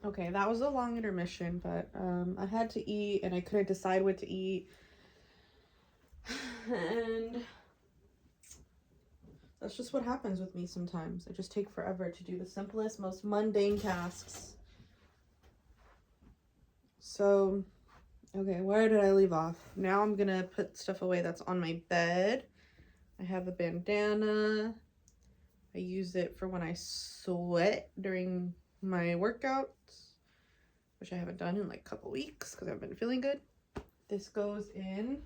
Okay, that was a long intermission, but I had to eat and I couldn't decide what to eat. And that's just what happens with me sometimes. I just take forever to do the simplest, most mundane tasks. So, okay, where did I leave off? Now I'm gonna put stuff away that's on my bed. I have a bandana. I use it for when I sweat during my workouts, which I haven't done in like a couple weeks because I've been feeling good. This goes in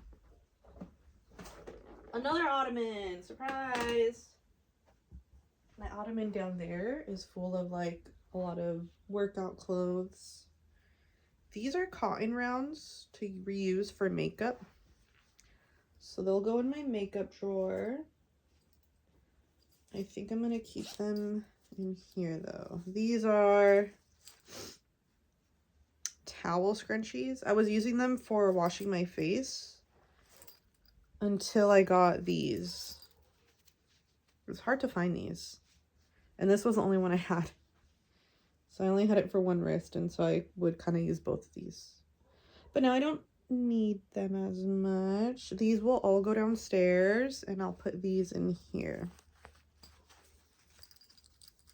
another ottoman. Surprise! My ottoman down there is full of like a lot of workout clothes. These are cotton rounds to reuse for makeup. So they'll go in my makeup drawer. I think I'm gonna keep them in here though. These are towel scrunchies. I was using them for washing my face until I got these. It was hard to find these. And this was the only one I had. So I only had it for one wrist, and so I would kind of use both of these. But now I don't need them as much. These will all go downstairs, and I'll put these in here.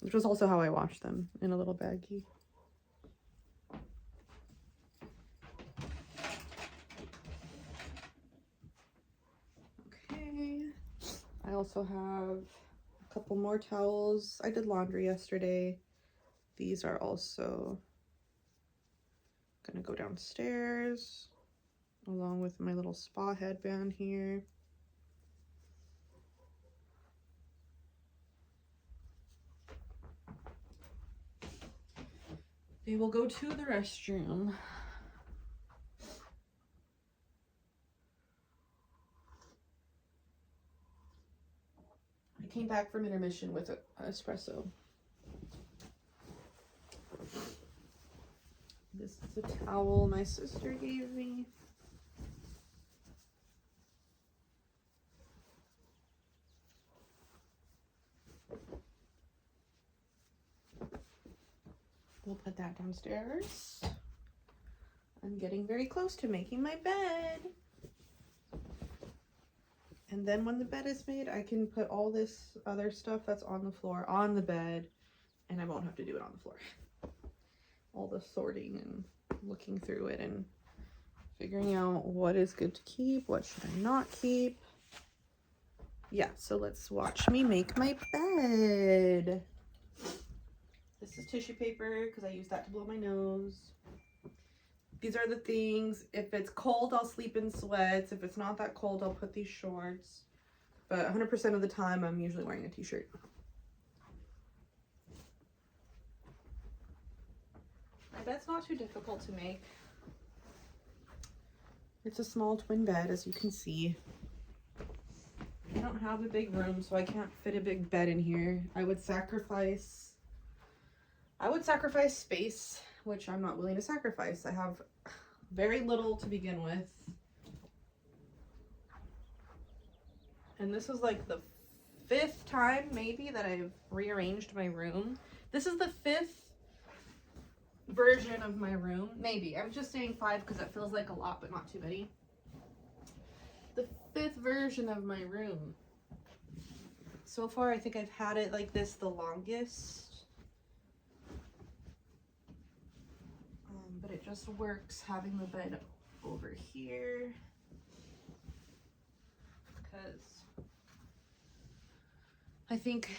Which was also how I washed them, in a little baggie. Okay. I also have a couple more towels. I did laundry yesterday. These are also gonna go downstairs along with my little spa headband here. They will go to the restroom. I came back from intermission with an espresso. This is a towel my sister gave me. We'll put that downstairs. I'm getting very close to making my bed. And then when the bed is made, I can put all this other stuff that's on the floor on the bed, and I won't have to do it on the floor. All the sorting and looking through it and figuring out what is good to keep, what should I not keep. Yeah, so let's watch me make my bed. This is tissue paper because I use that to blow my nose. These are the things. If it's cold, I'll sleep in sweats. If it's not that cold, I'll put these shorts. But 100% of the time, I'm usually wearing a t-shirt. My bed's not too difficult to make. It's a small twin bed, as you can see. I don't have a big room, so I can't fit a big bed in here. I would sacrifice space, which I'm not willing to sacrifice. I have very little to begin with. And this is like the 5th time maybe that I've rearranged my room. This is the 5th version of my room. Maybe. I'm just saying 5 because it feels like a lot, but not too many. The 5th version of my room. So far, I think I've had it like this the longest. But it just works having the bed over here. Because I think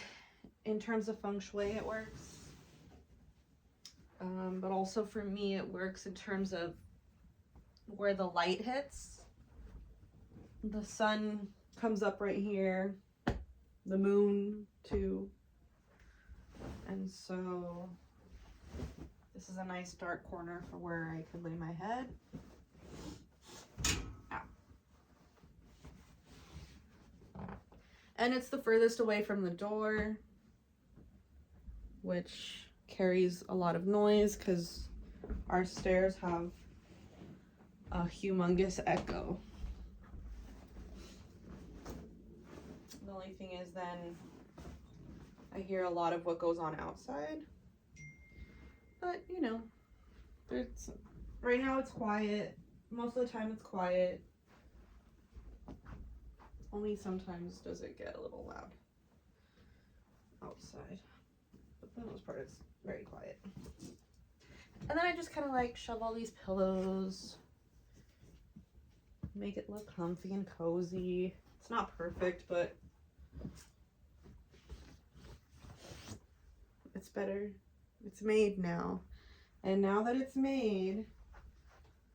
in terms of feng shui it works. But also for me it works in terms of where the light hits. The sun comes up right here, the moon too, and so this is a nice dark corner for where I could lay my head. Ow. And it's the furthest away from the door, which carries a lot of noise because our stairs have a humongous echo. The only thing is then I hear a lot of what goes on outside. But, you know, there's, right now it's quiet. Most of the time it's quiet. Only sometimes does it get a little loud outside. But for the most part, it's very quiet. And then I just kind of like shove all these pillows, make it look comfy and cozy. It's not perfect, but it's better. It's made now. And now that it's made,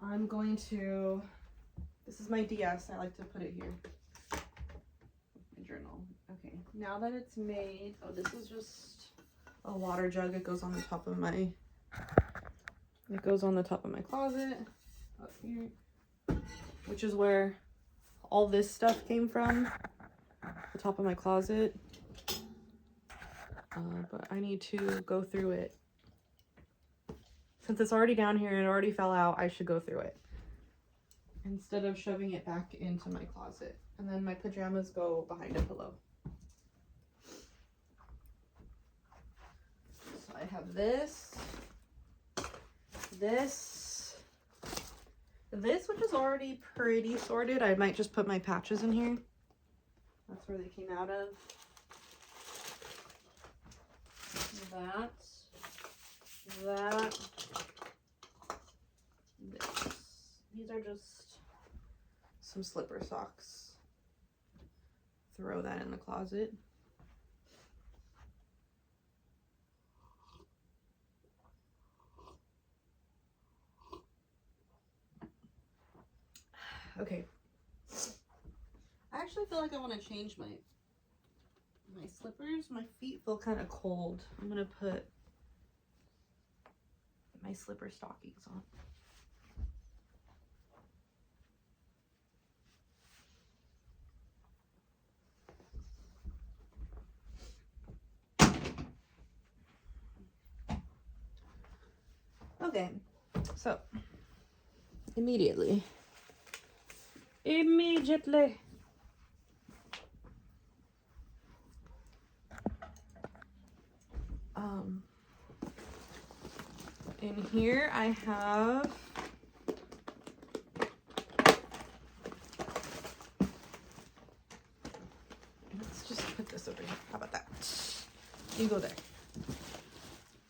I'm going to, this is my DS, I like to put it here. My journal. Okay, now that it's made, oh, this is just a water jug. It goes on the top of my, closet up here, which is where all this stuff came from, the top of my closet. But I need to go through it. Since it's already down here and it already fell out, I should go through it instead of shoving it back into my closet. And then my pajamas go behind a pillow. So I have this, which is already pretty sorted. I might just put my patches in here. That's where they came out of. That, this. These are just some slipper socks. Throw that in the closet. Okay. I actually feel like I want to change my slippers. My feet feel kind of cold. I'm gonna put my slipper stockings on. Okay, so immediately in here I have let's just put this over here. How about that? You go there.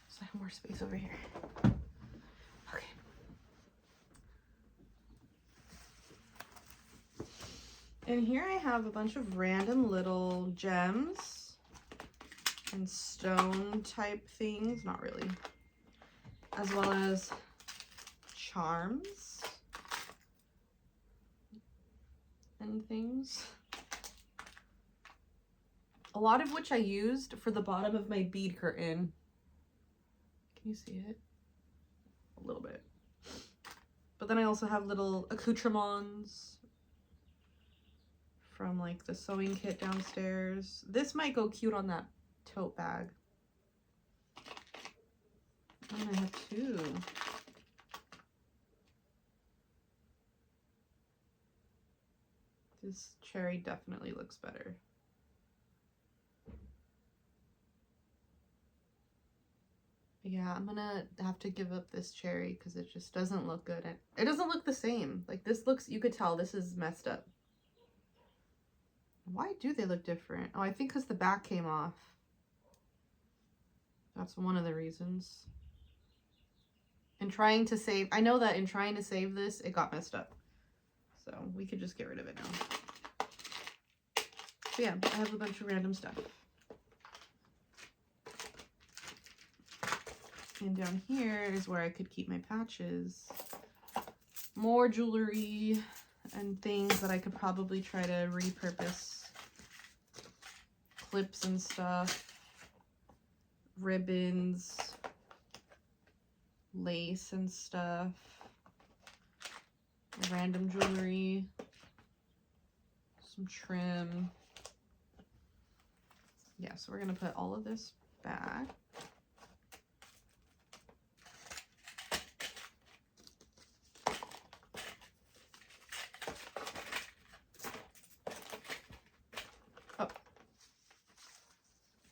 So I have more space over here. Okay. In here I have a bunch of random little gems and stone type things. Not really. As well as charms and things. A lot of which I used for the bottom of my bead curtain. Can you see it? A little bit. But then I also have little accoutrements from like the sewing kit downstairs. This might go cute on that tote bag. And I have two. This cherry definitely looks better. Yeah, I'm gonna have to give up this cherry because it just doesn't look good. It doesn't look the same. Like this looks, you could tell this is messed up. Why do they look different? Oh, I think because the back came off. That's one of the reasons. In trying to save, I know that in trying to save this, it got messed up. So we could just get rid of it now. But yeah, I have a bunch of random stuff. And down here is where I could keep my patches. More jewelry and things that I could probably try to repurpose. Clips and stuff. Ribbons. Lace and stuff. Random jewelry. Some trim. Yeah, so we're going to put all of this back. Oh.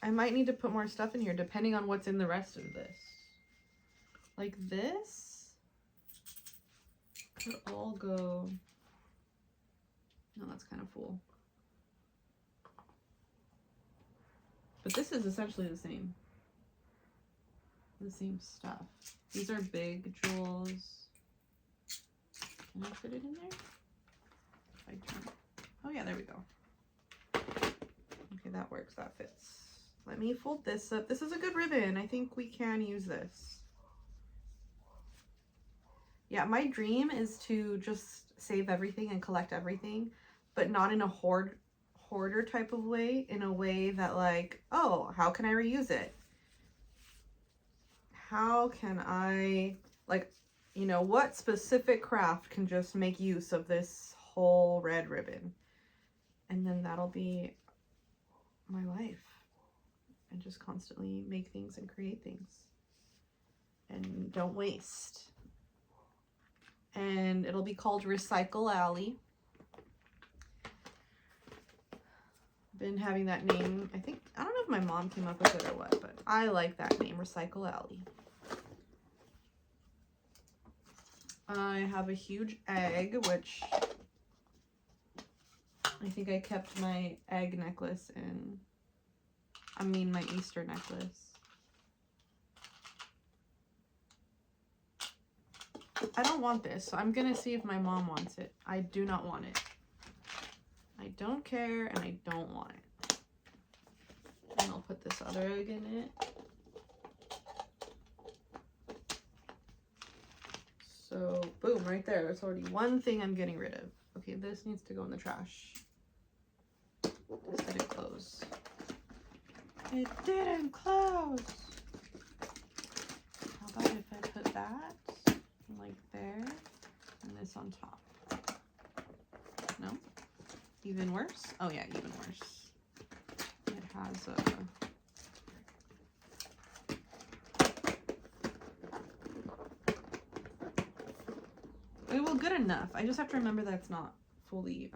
I might need to put more stuff in here depending on what's in the rest of this. Like this could all go, no, that's kind of full. But this is essentially the same stuff. These are big jewels. Can I fit it in there? If I turn, oh yeah, there we go. Okay, that works, that fits. Let me fold this up. This is a good ribbon. I think we can use this. Yeah, my dream is to just save everything and collect everything, but not in a hoarder type of way, in a way that like, oh, how can I reuse it? How can I, like, you know, what specific craft can just make use of this whole red ribbon? And then that'll be my life. And just constantly make things and create things. And don't waste. And it'll be called Recycle Alley. Been having that name, I think, I don't know if my mom came up with it or what, but I like that name, Recycle Alley. I have a huge egg, which I think I kept my egg necklace in, I mean my Easter necklace. I don't want this, so I'm gonna see if my mom wants it. I do not want it. I don't care, and I don't want it. And I'll put this other egg in it. So, boom, right there. There's already one thing I'm getting rid of. Okay, this needs to go in the trash. This didn't close. It didn't close! How about if I put that, like there, and this on top? No? Even worse? Oh yeah, even worse. It has a... Okay, well, good enough. I just have to remember that it's not fully,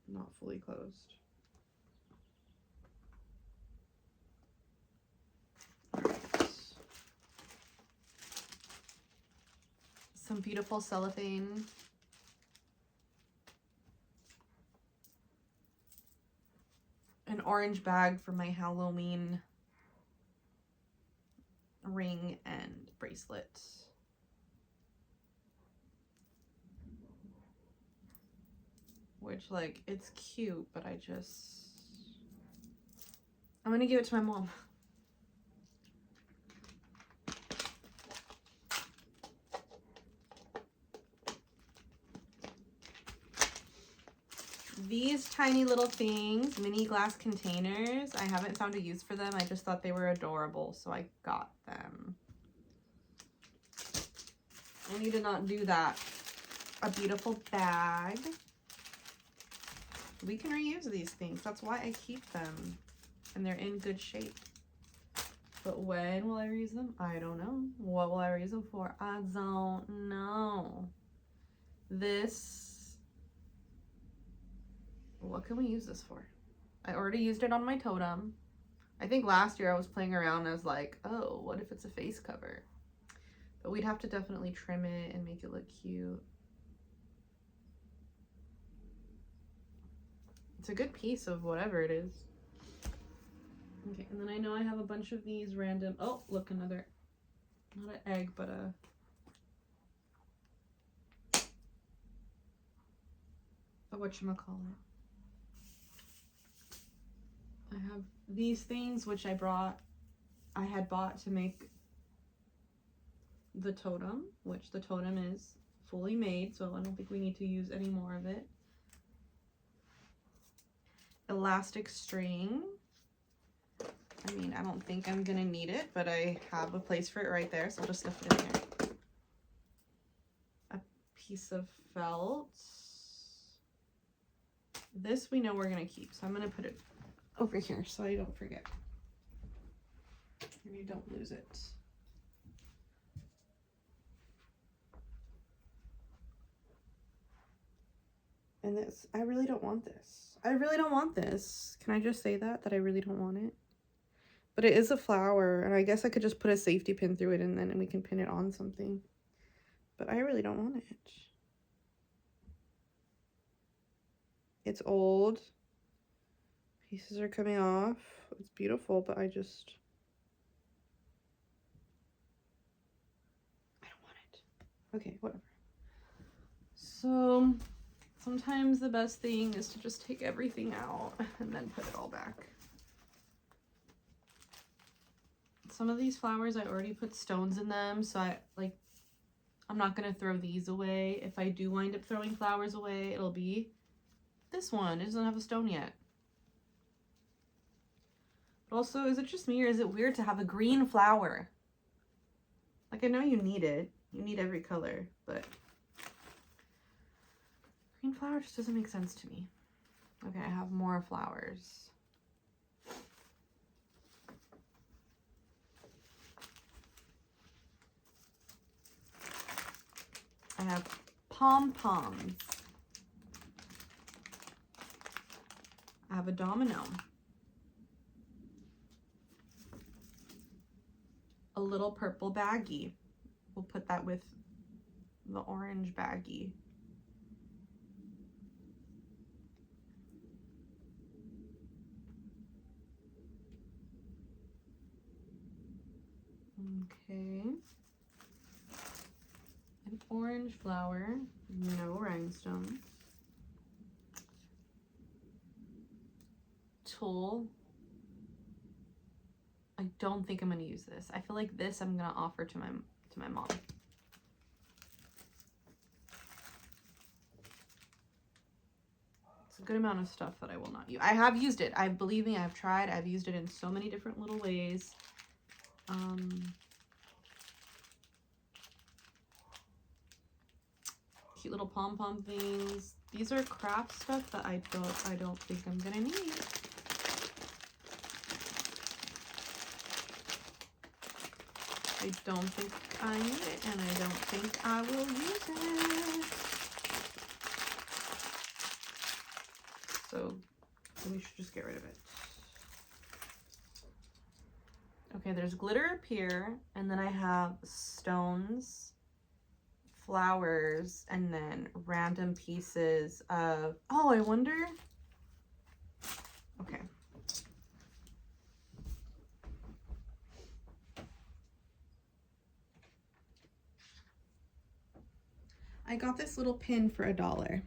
not fully closed. Alright. Some beautiful cellophane. An orange bag for my Halloween ring and bracelet. Which, like, it's cute, but I'm gonna give it to my mom. These tiny little things, mini glass containers, I haven't found a use for them. I just thought they were adorable, so I got them. I need to not do that. A beautiful bag. We can reuse these things. That's why I keep them. And they're in good shape. But when will I reuse them? I don't know. What will I reuse them for? I don't know. This... What can we use this for? I already used it on my totem. I think last year I was playing around and I was like, oh, what if it's a face cover? But we'd have to definitely trim it and make it look cute. It's a good piece of whatever it is. Okay, and then I know I have a bunch of these random, oh, look, another, not an egg, but a whatchamacallit. I have these things, which I had bought to make the totem, which the totem is fully made, so I don't think we need to use any more of it. Elastic string. I mean, I don't think I'm gonna need it, but I have a place for it right there, so I'll just slip it in there. A piece of felt. This we know we're gonna keep, so I'm gonna put it over here so I don't forget. And you don't lose it. And this, I really don't want this. I really don't want this. Can I just say that I really don't want it? But it is a flower, and I guess I could just put a safety pin through it and then we can pin it on something. But I really don't want it. It's old. Pieces are coming off. It's beautiful, but I don't want it. Okay, whatever. So sometimes the best thing is to just take everything out and then put it all back. Some of these flowers I already put stones in them, so I'm not gonna throw these away. If I do wind up throwing flowers away, it'll be this one. It doesn't have a stone yet. But also, is it just me or is it weird to have a green flower? Like, I know you need it. You need every color, but green flower just doesn't make sense to me. Okay, I have more flowers. I have pom-poms. I have a domino. A little purple baggie. We'll put that with the orange baggie. Okay. An orange flower, no rhinestones. Tulle. I don't think I'm gonna use this. I feel like this I'm gonna offer to my mom. It's a good amount of stuff that I will not use. I have used it. Believe me, I've tried. I've used it in so many different little ways. Cute little pom-pom things. These are craft stuff that I don't think I'm gonna need. I don't think I need it, and I don't think I will use it. So we should just get rid of it. Okay, there's glitter up here, and then I have stones, flowers, and then random pieces of, oh, I wonder. Okay. I got this little pin for $1.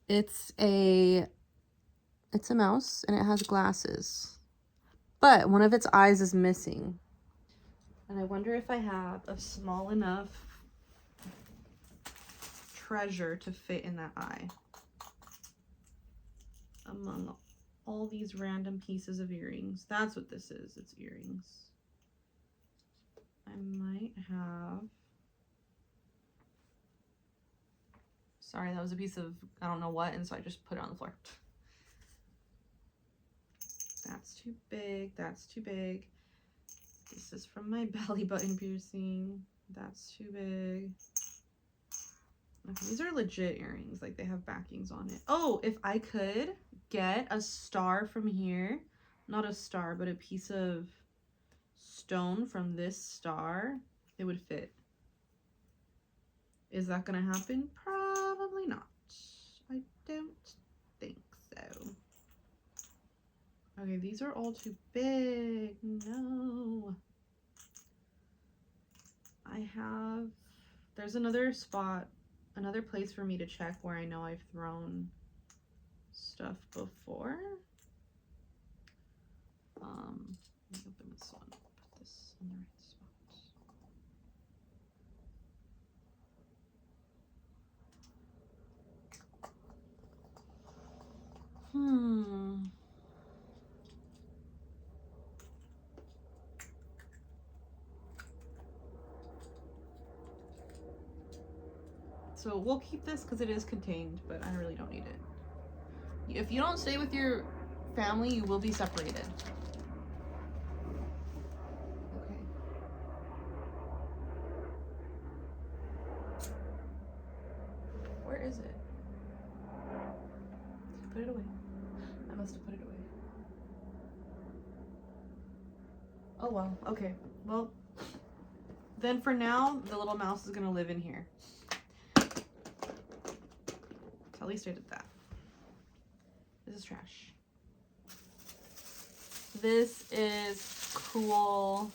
It's a mouse and it has glasses, but one of its eyes is missing. And I wonder if I have a small enough treasure to fit in that eye among all these random pieces of earrings. That's what this is. It's earrings. I might have, sorry, that was a piece of I don't know what, and so I just put it on the floor. That's too big. That's too big. This is from my belly button piercing. That's too big. Okay, these are legit earrings. Like, they have backings on it. Oh, if I could get a star from here, not a star, but a piece of stone from this star, it would fit. Is that gonna happen? Probably not. I don't think so. Okay, these are all too big. No. There's another spot, another place for me to check where I know I've thrown stuff before. Let me open this one. Put this in the right spot. So we'll keep this because it is contained, but I really don't need it. If you don't stay with your family, you will be separated. Okay. Where is it? Put it away. I must have put it away. Oh well, okay. Well, then for now, the little mouse is gonna live in here. So at least I did that. This is trash. This is cool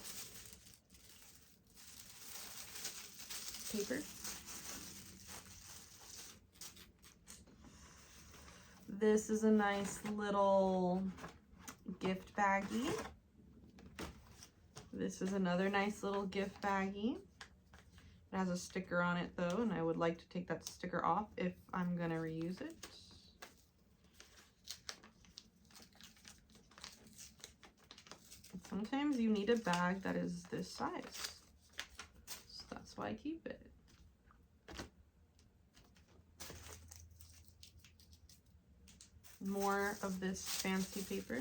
paper. This is a nice little gift baggie. This is another nice little gift baggie. It has a sticker on it though, and I would like to take that sticker off if I'm gonna reuse it. Sometimes you need a bag that is this size, so that's why I keep it. More of this fancy paper.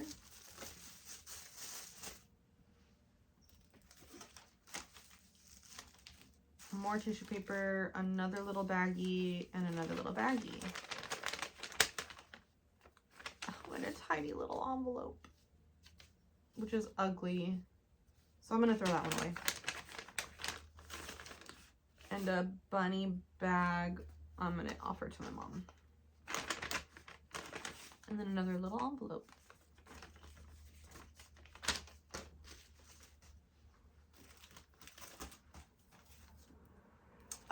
More tissue paper, another little baggie, and another little baggie. Oh, and a tiny little envelope, which is ugly. So I'm gonna throw that one away. And a bunny bag I'm gonna offer to my mom. And then another little envelope.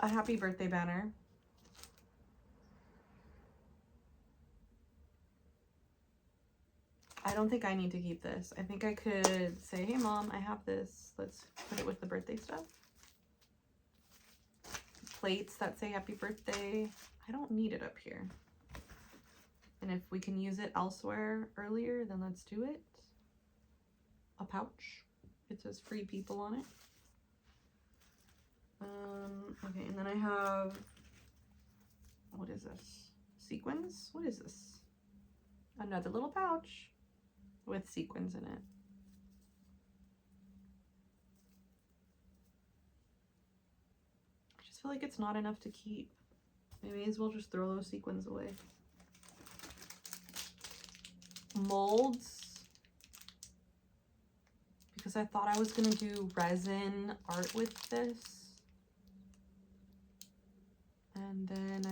A happy birthday banner. I don't think I need to keep this. I think I could say, hey mom, I have this. Let's put it with the birthday stuff. Plates that say happy birthday. I don't need it up here. And if we can use it elsewhere earlier, then let's do it. A pouch. It says free people on it. Okay, and then I have, what is this? Sequins? What is this? Another little pouch with sequins in it. I just feel like it's not enough to keep. Maybe as well just throw those sequins away. Molds. Because I thought I was gonna do resin art with this. And then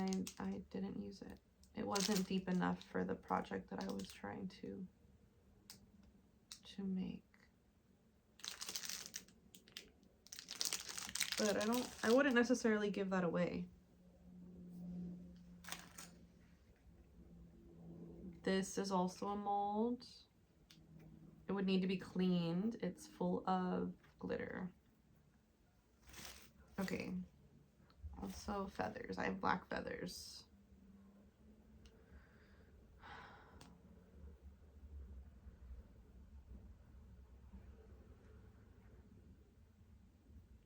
I didn't use it. It wasn't deep enough for the project that I was trying to make. But I wouldn't necessarily give that away. This is also a mold. It would need to be cleaned. It's full of glitter. Okay. Also feathers. I have black feathers.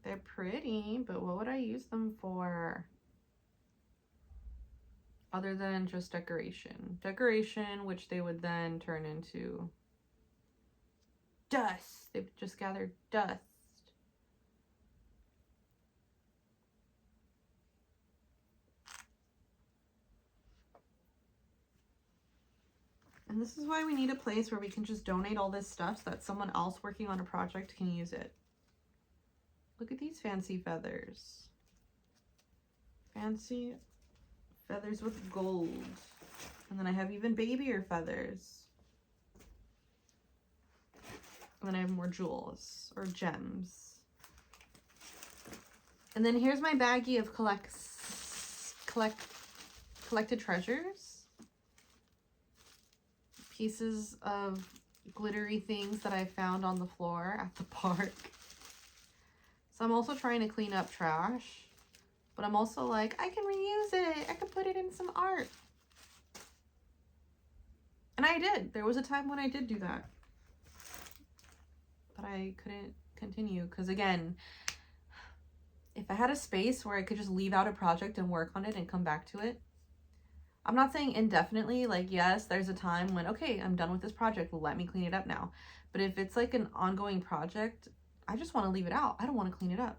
They're pretty, but what would I use them for? Other than just decoration. Decoration, which they would then turn into dust. They've just gathered dust. And this is why we need a place where we can just donate all this stuff so that someone else working on a project can use it. Look at these fancy feathers. Fancy feathers with gold. And then I have even babier feathers. And then I have more jewels or gems. And then here's my baggie of collected treasures. Pieces of glittery things that I found on the floor at the park. So I'm also trying to clean up trash, but I'm also like, I can reuse it. I can put it in some art. And I did. There was a time when I did do that, but I couldn't continue because, again, if I had a space where I could just leave out a project and work on it and come back to it, I'm not saying indefinitely, like, yes, there's a time when, okay, I'm done with this project, let me clean it up now. But if it's like an ongoing project, I just want to leave it out. I don't want to clean it up.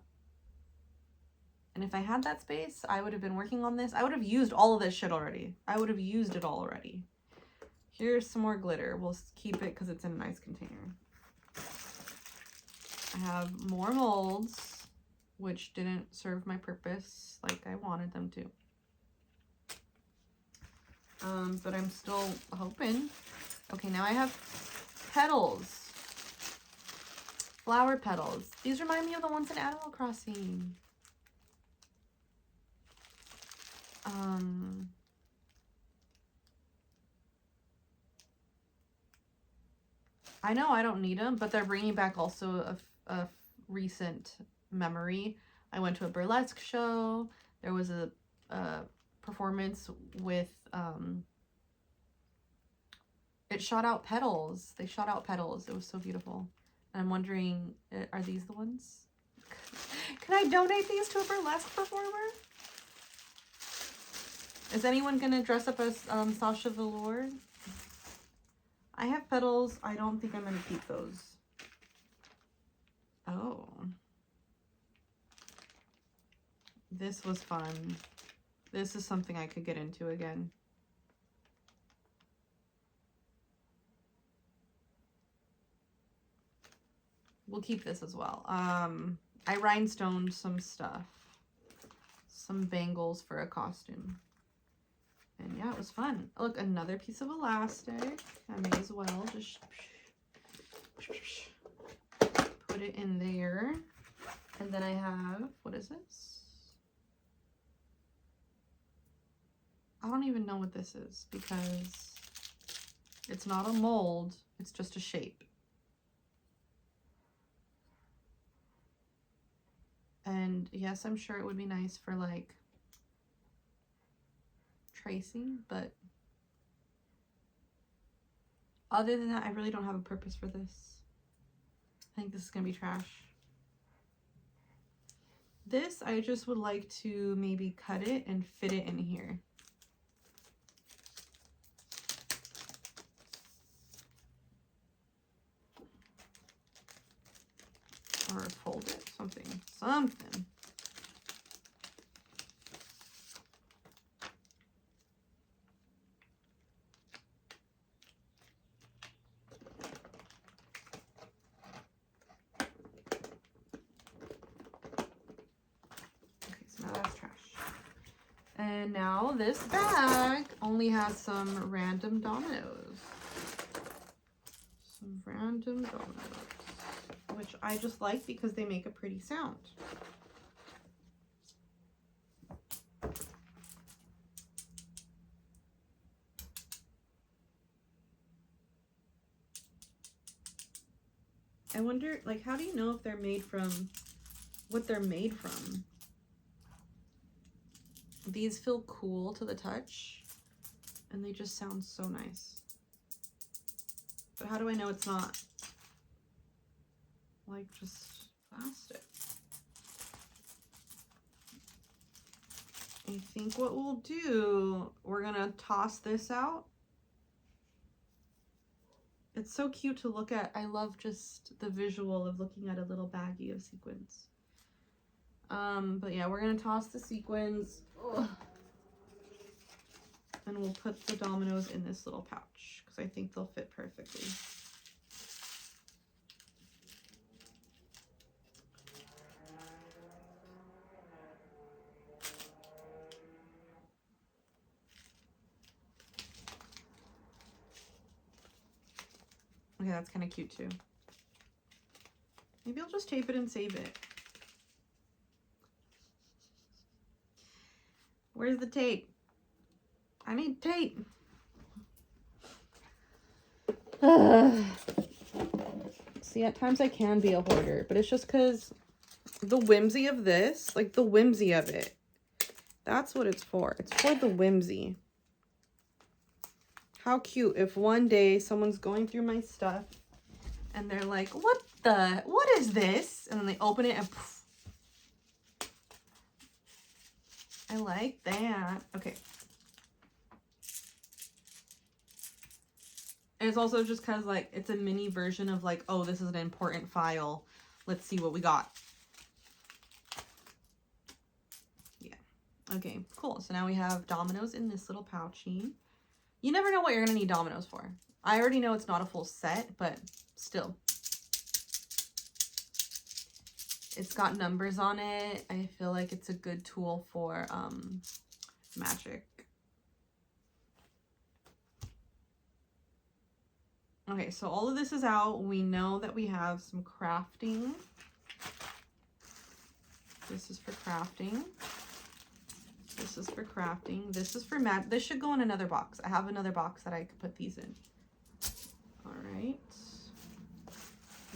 And if I had that space, I would have been working on this. I would have used all of this shit already. I would have used it all already. Here's some more glitter. We'll keep it because it's in a nice container. I have more molds, which didn't serve my purpose like I wanted them to. But I'm still hoping. Okay, now I have petals. Flower petals. These remind me of the ones in Animal Crossing. I know I don't need them, but they're bringing back also a recent memory. I went to a burlesque show. There was a performance with, it shot out petals. They shot out petals. It was so beautiful. And I'm wondering, are these the ones? Can I donate these to a burlesque performer? Is anyone gonna dress up as Sasha Velour? I have petals. I don't think I'm gonna keep those. Oh. This was fun. This is something I could get into again. We'll keep this as well. I rhinestoned some stuff. Some bangles for a costume. And yeah, it was fun. Look, another piece of elastic. I may as well just put it in there. And then I have, what is this? I don't even know what this is because it's not a mold. It's just a shape. And yes, I'm sure it would be nice for like tracing, but other than that, I really don't have a purpose for this. I think this is gonna be trash. This, I just would like to maybe cut it and fit it in here. Or fold it, something. And now this bag only has some random dominoes. Some random dominoes, which I just like because they make a pretty sound. I wonder, like, how do you know if they're made from, what they're made from? These feel cool to the touch, and they just sound so nice. But how do I know it's not, like, just plastic? I think what we'll do, we're gonna toss this out. It's so cute to look at. I love just the visual of looking at a little baggie of sequins. But yeah, we're gonna toss the sequins. Ugh. And we'll put the dominoes in this little pouch because I think they'll fit perfectly. Okay, that's kind of cute too. Maybe I'll just tape it and save it. Where's the tape? I need tape. See, at times I can be a hoarder, but it's just because the whimsy of this, like the whimsy of it, that's what it's for. It's for the whimsy. How cute if one day someone's going through my stuff and they're like, what is this? And then they open it and poof. I like that. Okay. And it's also just because, like, it's a mini version of, like, oh, this is an important file. Let's see what we got. Yeah. Okay, cool. So now we have dominoes in this little pouchy. You never know what you're going to need dominoes for. I already know it's not a full set, but still. It's got numbers on it. I feel like it's a good tool for magic. Okay, so all of this is out. We know that we have some crafting. This is for crafting. This is for crafting. This is for mat. This should go in another box. I have another box that I could put these in. All right.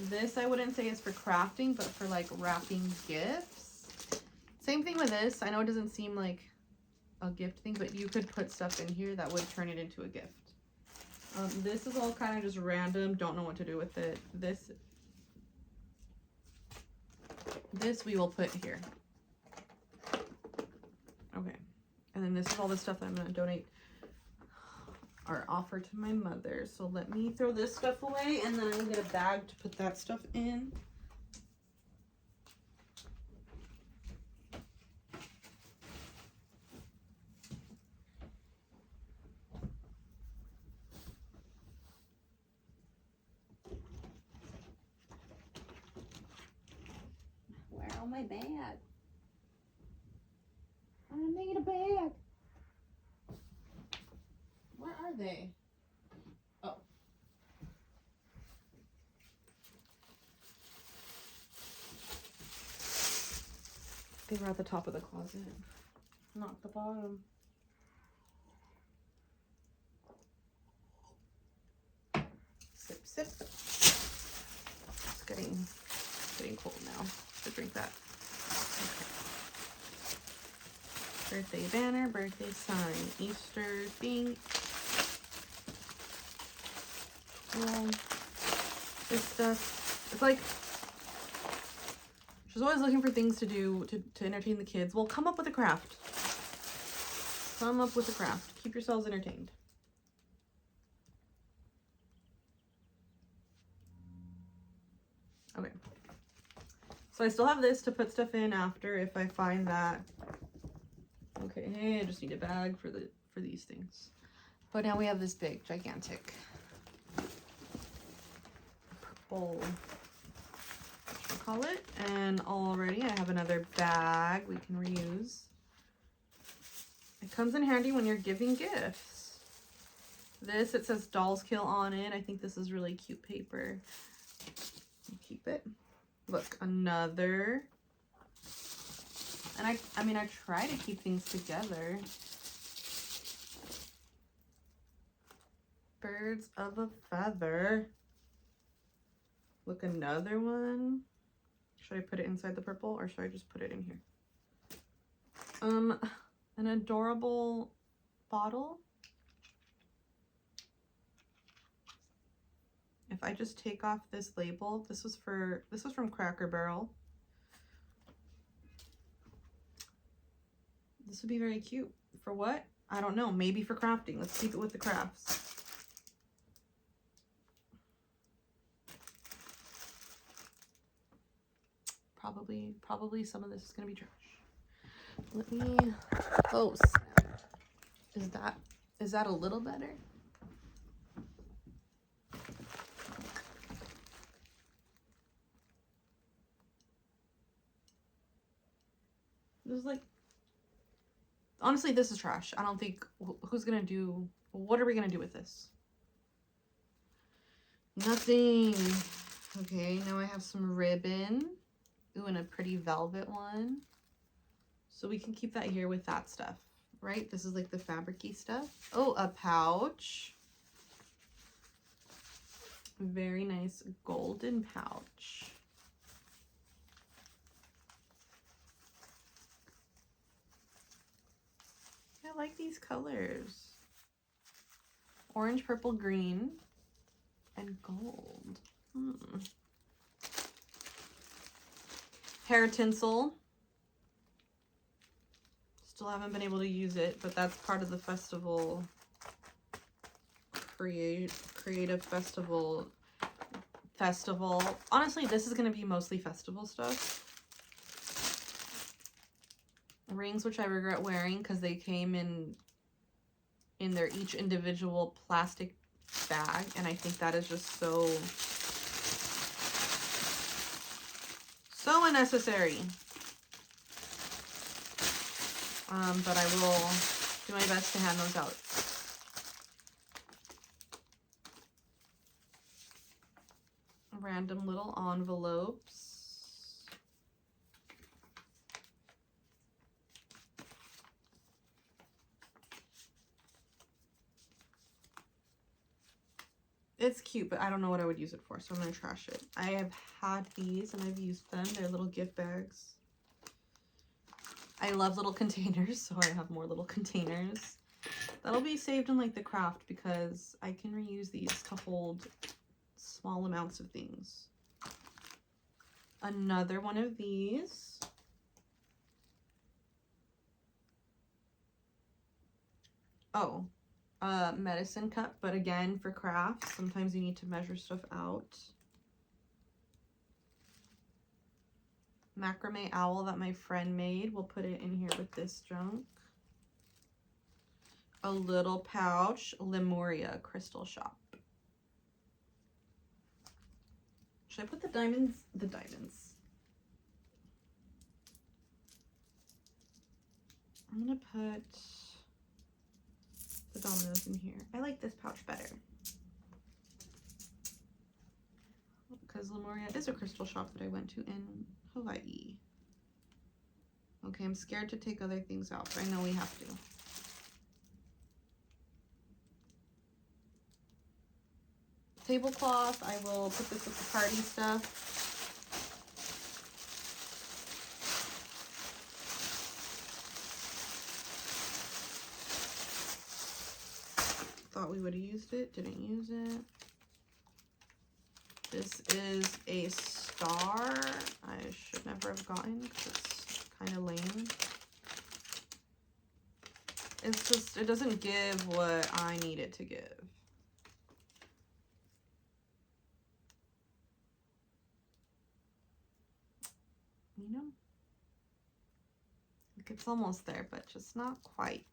This I wouldn't say is for crafting, but for like wrapping gifts. Same thing with this. I know it doesn't seem like a gift thing, but you could put stuff in here that would turn it into a gift. This is all kind of just random. Don't know what to do with it. This we will put here. Okay. And then this is all the stuff that I'm going to donate or offer to my mother. So let me throw this stuff away, and then I will get a bag to put that stuff in. Where are my bag? I need a bag. Where are they? Oh. They were at the top of the closet, not the bottom. Sip, sip. It's getting cold now to drink that. Okay. Birthday banner, birthday sign, Easter thing. This stuff, it's like she's always looking for things to do to entertain the kids. Well, come up with a craft. Come up with a craft. Keep yourselves entertained. Okay. So I still have this to put stuff in after if I find that. Okay, hey, I just need a bag for these things. But now we have this big, gigantic purple, call it, and already I have another bag we can reuse. It comes in handy when you're giving gifts. This, it says Dolls Kill on it. I think this is really cute paper. Keep it. Look, another. And I mean, I try to keep things together. Birds of a feather. Look, another one. Should I put it inside the purple or should I just put it in here? An adorable bottle. If I just take off this label, this was from Cracker Barrel. This would be very cute. For what? I don't know. Maybe for crafting. Let's keep it with the crafts. Probably some of this is gonna be trash. Let me, oh snap. Is that a little better? This is like, honestly, this is trash. I don't think, who's gonna do, what are we gonna do with this? Nothing. Okay, now I have some ribbon. Ooh, and a pretty velvet one. So we can keep that here with that stuff, right? This is like the fabric-y stuff. Oh, a pouch. Very nice golden pouch. I like these colors. Orange, purple, green, and gold. Hair tinsel. Still haven't been able to use it, but that's part of the festival. Creative festival. Honestly, this is going to be mostly festival stuff. Rings, which I regret wearing because they came in their each individual plastic bag, and I think that is just so unnecessary. But I will do my best to hand those out. Random little envelopes. It's cute, but I don't know what I would use it for, so I'm going to trash it. I have had these and I've used them. They're little gift bags. I love little containers, so I have more little containers. That'll be saved in like the craft because I can reuse these to hold small amounts of things. Another one of these. Oh. Medicine cup, but again for crafts sometimes you need to measure stuff out. Macrame owl that my friend made, we'll put it in here with this junk. A little pouch, Lemuria crystal shop. Should I put the diamonds? The diamonds. I'm gonna put the dominoes in here. I like this pouch better because Lemuria is a crystal shop that I went to in Hawaii. Okay, I'm scared to take other things out, but I know we have to. Tablecloth, I will put this with the party stuff. Thought we would have used it, didn't use it. This is a star. I should never have gotten because it's kind of lame. It's just, it doesn't give what I need it to give. You know? Like it's almost there, but just not quite.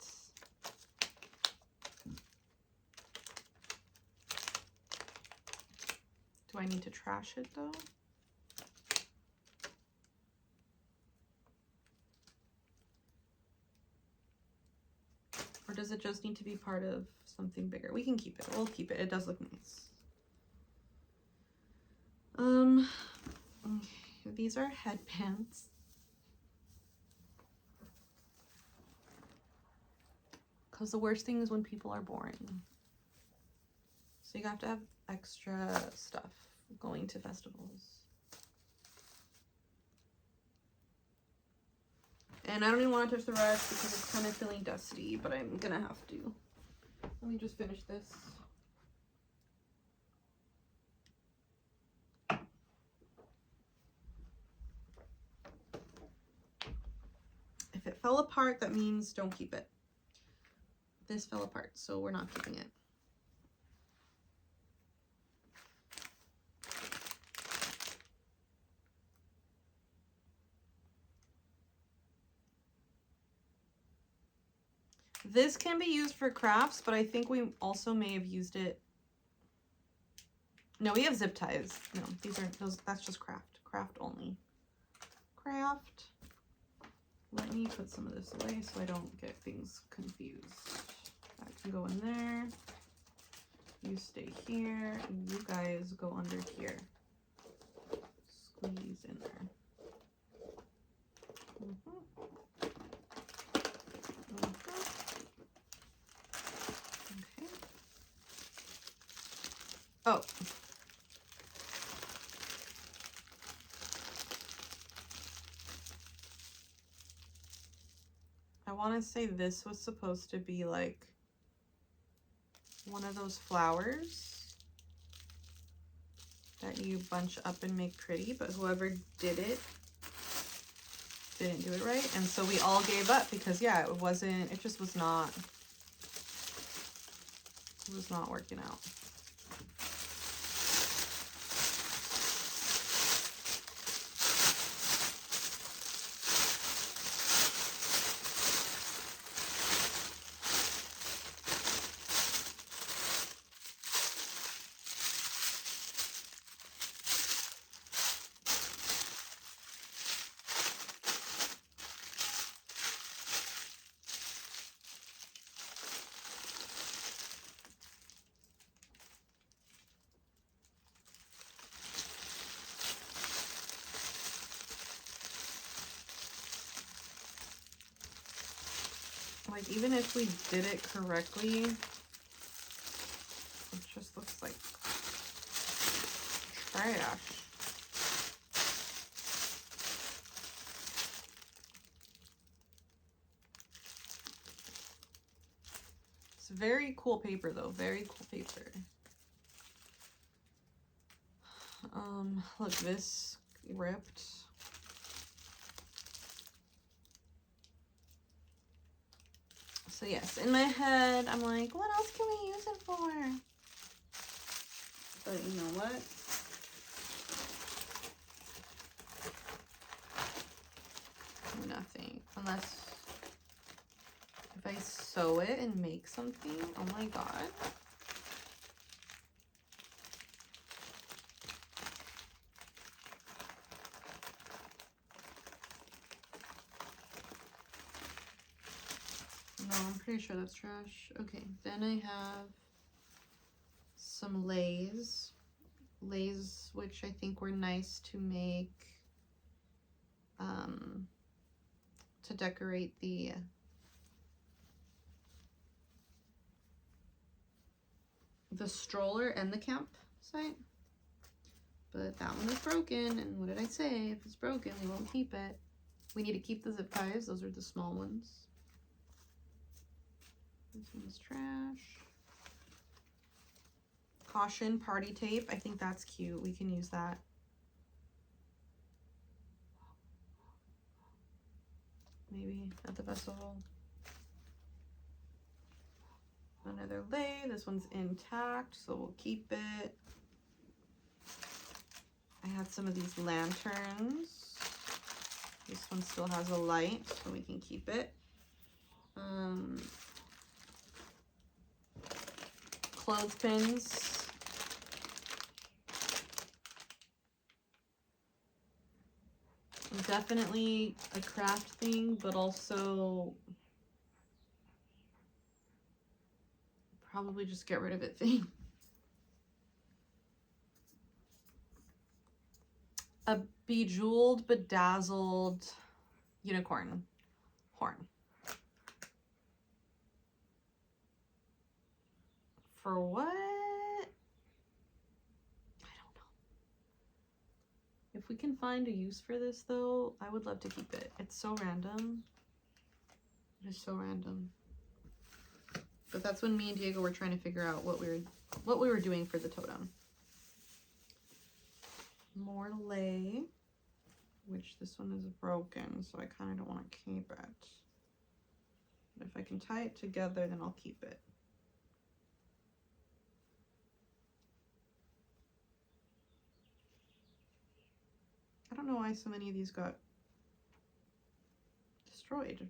Do I need to trash it though? Or does it just need to be part of something bigger? We can keep it. We'll keep it. It does look nice. Okay. These are headbands. Because the worst thing is when people are boring. So you have to have extra stuff going to festivals. And I don't even want to touch the rest because it's kind of feeling dusty, but I'm gonna have to. Let me just finish this. If it fell apart, that means don't keep it. This fell apart, so we're not keeping it. This can be used for crafts, but I think we also may have used it. No, we have zip ties. No, these are those. That's just craft. Craft only. Craft. Let me put some of this away so I don't get things confused. That can go in there. You stay here, and you guys go under here. Squeeze in there. Okay. Oh. I want to say this was supposed to be like one of those flowers that you bunch up and make pretty, but whoever did it didn't do it right. And so we all gave up because yeah, it just was not working out. Like, even if we did it correctly, it just looks like trash. It's very cool paper though, very cool paper. Look, this ripped. So yes, in my head, I'm like, what else can we use it for? But you know what? Nothing. Unless if I sew it and make something. Oh my god. No, I'm pretty sure that's trash. Okay, then I have some Lays. Lays, which I think were nice to make, to decorate the stroller and the campsite. But that one is broken, and what did I say? If it's broken, we won't keep it. We need to keep the zip ties. Those are the small ones. This one's trash. Caution party tape. I think that's cute. We can use that. Maybe at the festival. Another lay. This one's intact, so we'll keep it. I had some of these lanterns. This one still has a light, so we can keep it. Clothespins. Definitely a craft thing, but also probably just get rid of it thing. A bejeweled, bedazzled unicorn horn. For what? I don't know. If we can find a use for this though, I would love to keep it. It's so random. It is so random. But that's when me and Diego were trying to figure out what we were doing for the totem. More lay, which this one is broken, so I kind of don't want to keep it. But if I can tie it together, then I'll keep it. I don't know why so many of these got destroyed.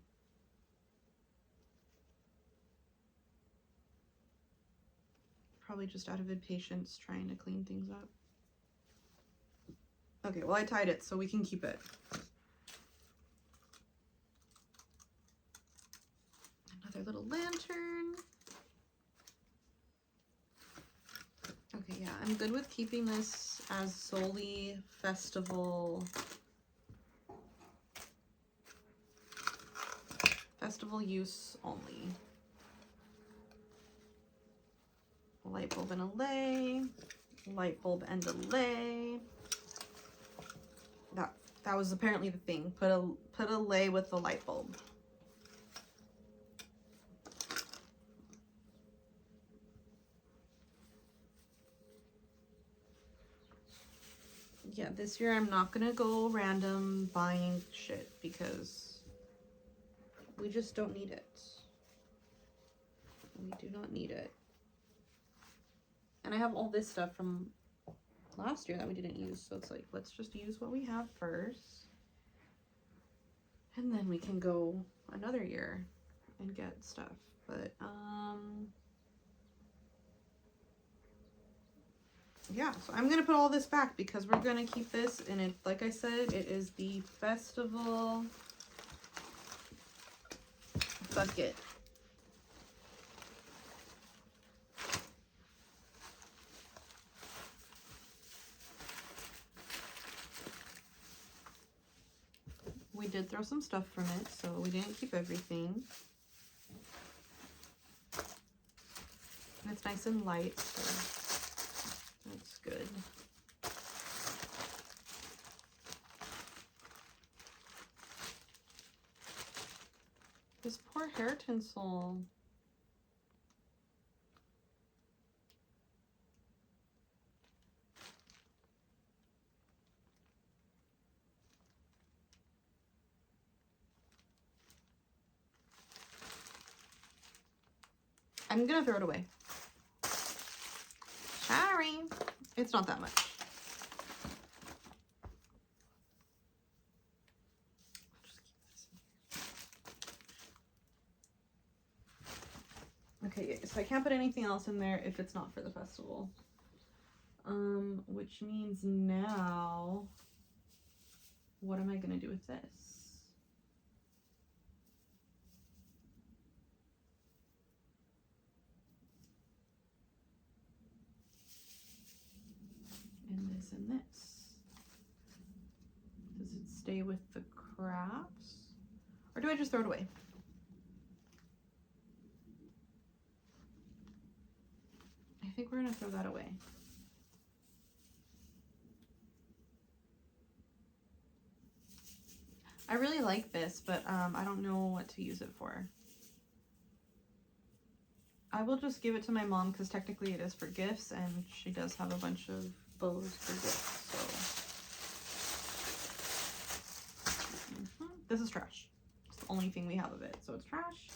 Probably just out of impatience trying to clean things up. Okay, well I tied it so we can keep it. Another little lantern. Okay, yeah, I'm good with keeping this as solely festival use only. Light bulb and a lay, light bulb and a lay. That was apparently the thing. Put a lay with the light bulb. Yeah, this year I'm not gonna go random buying shit because we just don't need it. We do not need it. And I have all this stuff from last year that we didn't use, so it's like, let's just use what we have first. And then we can go another year and get stuff. But, yeah, so I'm gonna put all this back because we're gonna keep this, and it, like I said, it is the festival bucket. We did throw some stuff from it, so we didn't keep everything. And it's nice and light, so that's good. This poor hair tinsel. I'm gonna throw it away. Sorry. It's not that much. Okay, so I can't put anything else in there if it's not for the festival. Which means now, what am I gonna do with this? And this and this. Does it stay with the crafts? Or do I just throw it away? I think we're gonna throw that away. I really like this, but I don't know what to use it for. I will just give it to my mom because technically it is for gifts, and she does have a bunch of bows for gifts, so. This is trash. It's the only thing we have of it, so it's trash.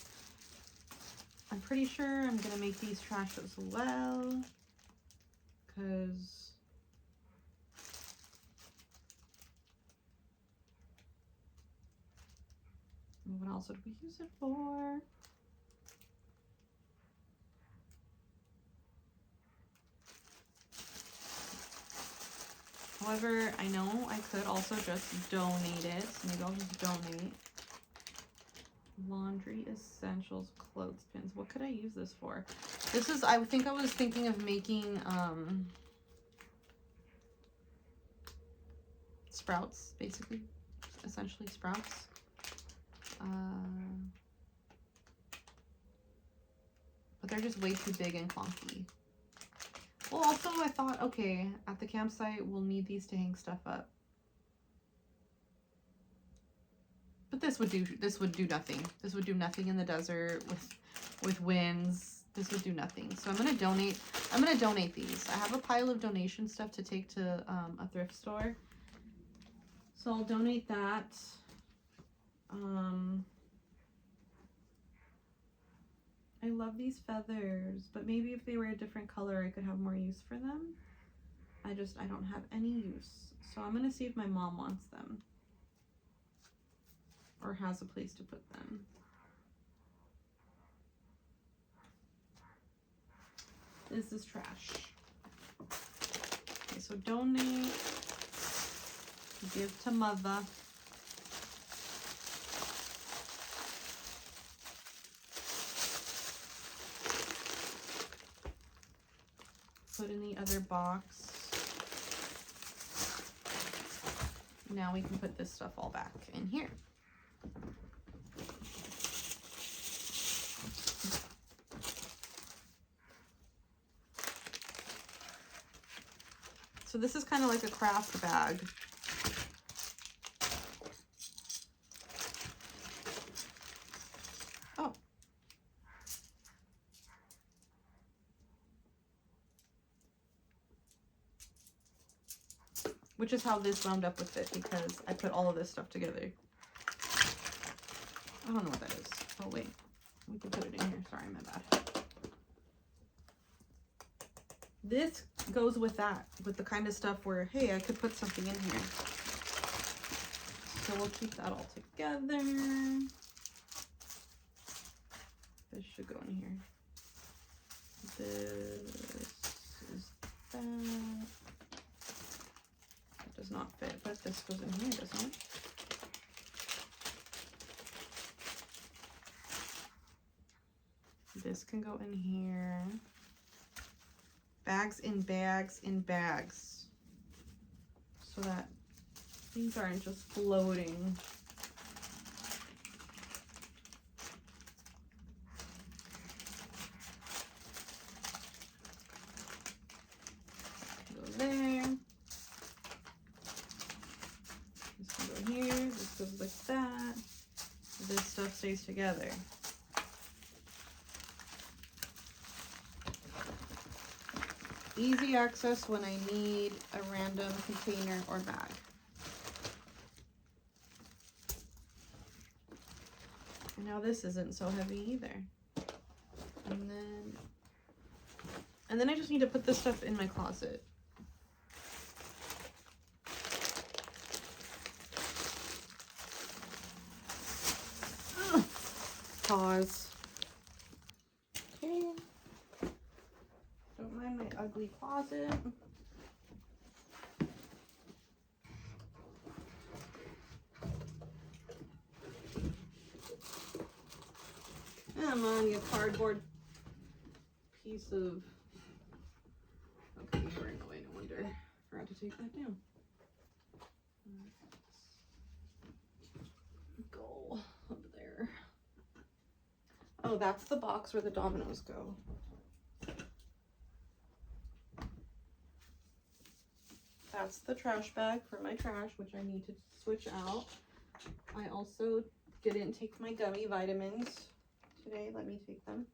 I'm pretty sure I'm gonna make these trash as well, because what else would we use it for? However, I know I could also just donate it. So maybe I'll just donate. Laundry essentials, clothespins. What could I use this for? This is, I think I was thinking of making sprouts, basically. Essentially sprouts. But they're just way too big and clunky. Well, also I thought, okay, at the campsite we'll need these to hang stuff up. But this would do nothing. This would do nothing in the desert with winds. This would do nothing. So I'm gonna donate these. I have a pile of donation stuff to take to a thrift store. So I'll donate that. I love these feathers, but maybe if they were a different color, I could have more use for them. I don't have any use. So I'm gonna see if my mom wants them or has a place to put them. This is trash. Okay, so donate, give to mother. Put in the other box. Now we can put this stuff all back in here. So this is kind of like a craft bag. Oh. Which is how this wound up with it, because I put all of this stuff together. I don't know what that is. Oh wait, we can put it in here. Sorry, my bad. This goes with that, with the kind of stuff where, hey, I could put something in here. So we'll keep that all together. This should go in here. This is that. It does not fit, but this goes in here, doesn't it? This can go in here. Bags in bags in bags. So that these aren't just floating. stays together. Easy access when I need a random container or bag. And now this isn't so heavy either. And then I just need to put this stuff in my closet. Ugh. Pause. Okay. Don't mind my ugly closet. Come on, you cardboard piece of... Okay, you were in the way, no wonder. Forgot to take that down. Let's go up there. Oh, that's the box where the dominoes go. That's the trash bag for my trash, which I need to switch out. I also didn't take my gummy vitamins today. Let me take them.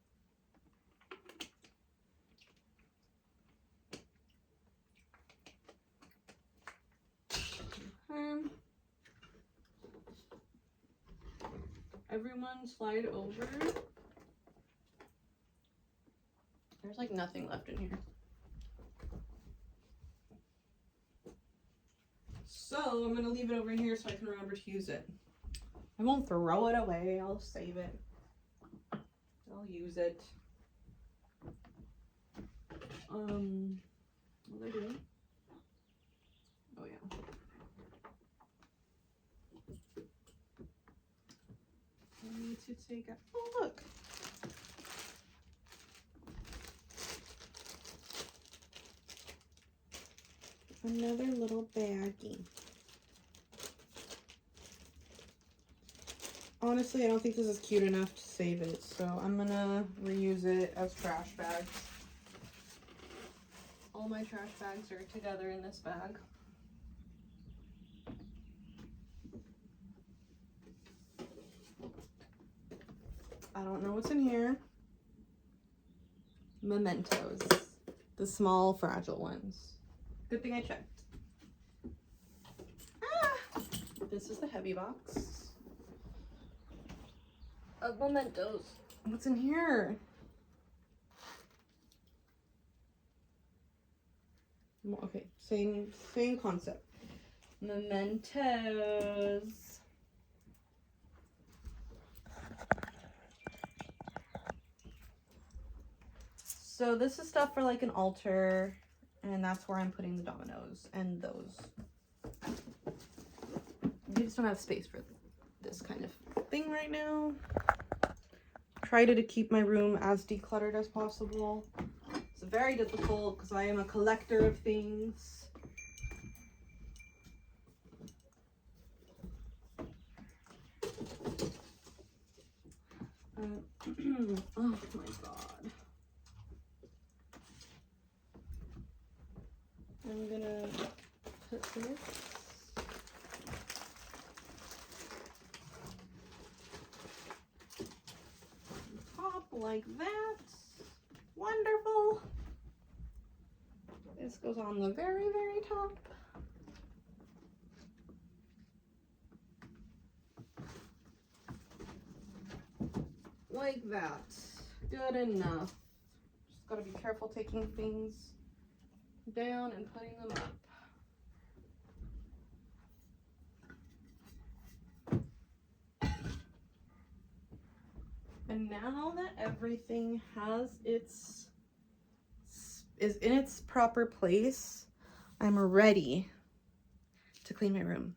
Everyone slide over. There's like nothing left in here. So I'm gonna leave it over here so I can remember to use it. I won't throw it away, I'll save it. I'll use it. What was I doing? Oh yeah. I need to take a, oh look. Another little baggie. Honestly, I don't think this is cute enough to save it, so I'm gonna reuse it as trash bags. All my trash bags are together in this bag. I don't know what's in here. Mementos. The small, fragile ones. Good thing I checked. Ah! This is the heavy box of mementos. What's in here? Okay, same concept. Mementos. So this is stuff for like an altar, and that's where I'm putting the dominoes and those. I just don't have space for this kind of thing right now. Try to keep my room as decluttered as possible. It's very difficult because I am a collector of things. Oh my god. I'm gonna put this top like that. Wonderful. This goes on the very, very top. Like that. Good enough. Just gotta be careful taking things down and putting them up. And now that everything has is in its proper place, I'm ready to clean my room.